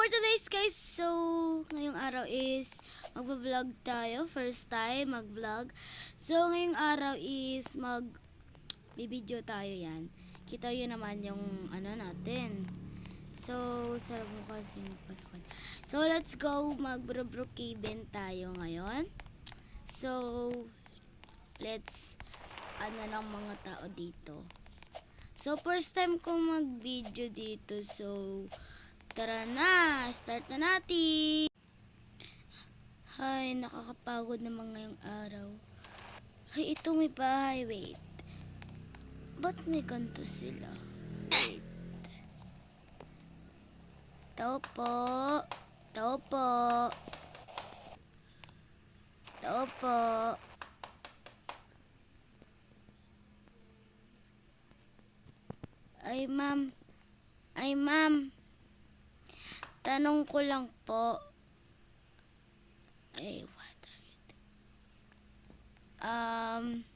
for today's guys, so ngayong araw is magva-vlog tayo. First time mag-vlog. So ngayong araw is bibidyo tayo yan. Kita yun naman yung natin. So, sarap mo kasing pasukan. So, let's go. Mag-Brookhaven tayo ngayon. So, let's ng mga tao dito. So, first time kong mag-video dito. So, tara na. Start na natin. Hay, nakakapagod naman ngayong araw. Hay, ito may bahay. Wait. Ba't may ganito sila? Wait. Tao po. Tao po. Tao po. Ay, ma'am. Ay, ma'am. Tanong ko lang po. Ay, what are you doing?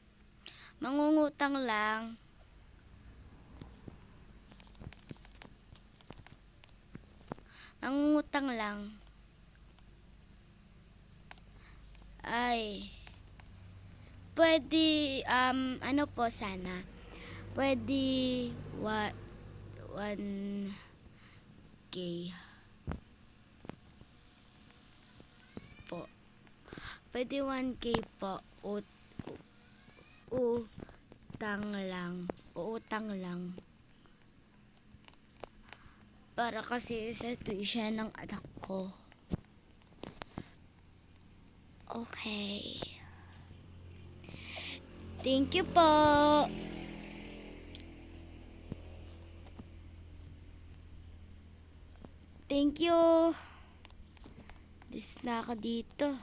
Mangungutang lang. Mangungutang lang. Ay. Pwede, ano po sana? Pwede, 1K po. Pwede 1K po. Utang lang. Uutang lang. Para kasi sa tuition ng anak ko. Okay. Thank you po. Thank you. Dis na ako dito.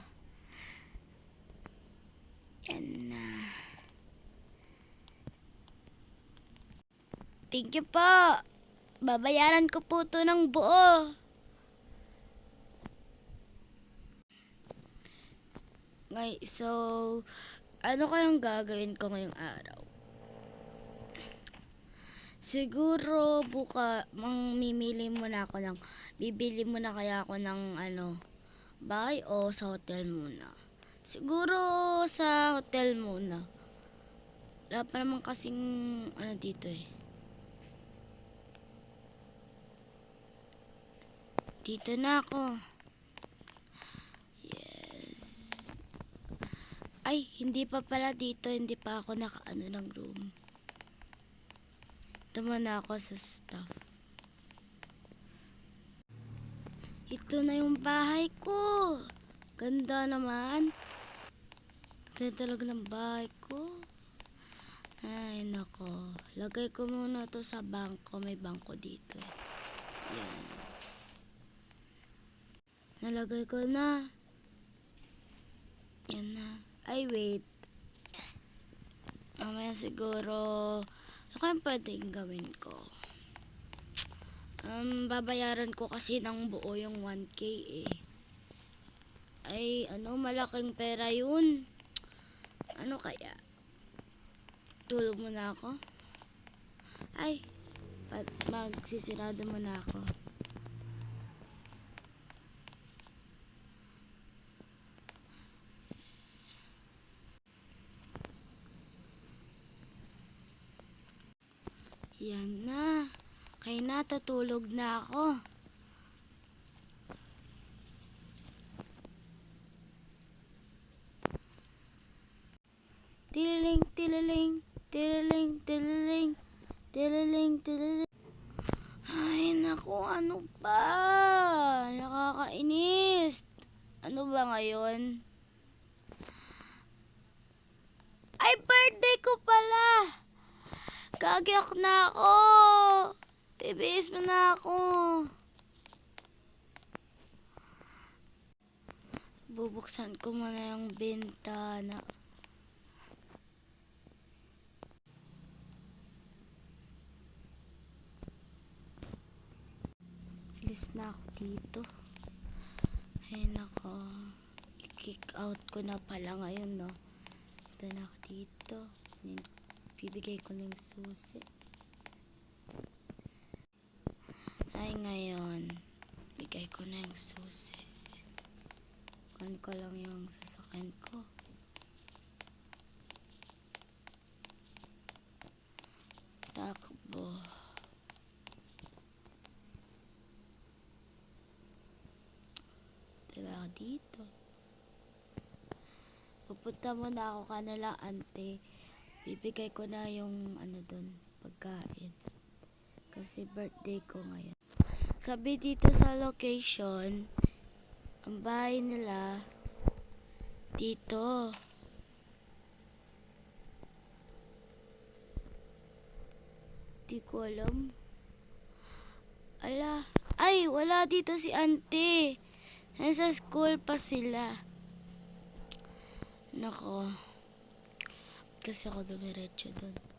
Yan na. Thank you po. Babayaran ko po to ng buo. So, ano kayang gagawin ko ngayong araw? Siguro bibili muna kaya ako ng bahay o sa hotel muna. Siguro sa hotel muna. Wala pa naman kasing dito eh. Dito na ako. Yes. Ay, hindi pa pala dito. Hindi pa ako ng room. Tama na ako sa staff. Ito na yung bahay ko. Ganda naman. Ganda talaga ng bahay ko. Ay, nako. Lagay ko muna to sa bangko. May bangko dito eh. Yes. Nalagay ko na. Yan na. Ay, wait. Mamaya siguro, ano kayang pwedeng gawin ko? Babayaran ko kasi ng buo yung 1K eh. Ay, malaking pera yun. Ano kaya? Tulog muna ako? Ay, magsisirado muna ako. Yan na. Kaya natutulog na ako. Tililing, tililing, tililing, tililing, tililing, tililing. Ay, naku, ano ba? Nakakainis. Ano ba ngayon? Ay, birthday ko pala. Gagyak na ako. Bibis mo na ako. Bubuksan ko muna yung bintana. Alis na ako dito. Ay nako. I-kick out ko na pala ngayon, no? Ito na ako dito. Bibigay ko ng susi. Ay ngayon. Bigay ko na yung susi. Kunin ko lang yung sasakyan ko. Takbo. Tila dito. Pupunta muna ako kanila, ante. Bibigay ko na yung dun, pagkain. Kasi birthday ko ngayon. Sabi dito sa location, ang bahay nila dito. Di ko alam. Ala. Ay, wala dito si ante. Nasa school pa sila. Nako. Kasi ako dumiretso doon.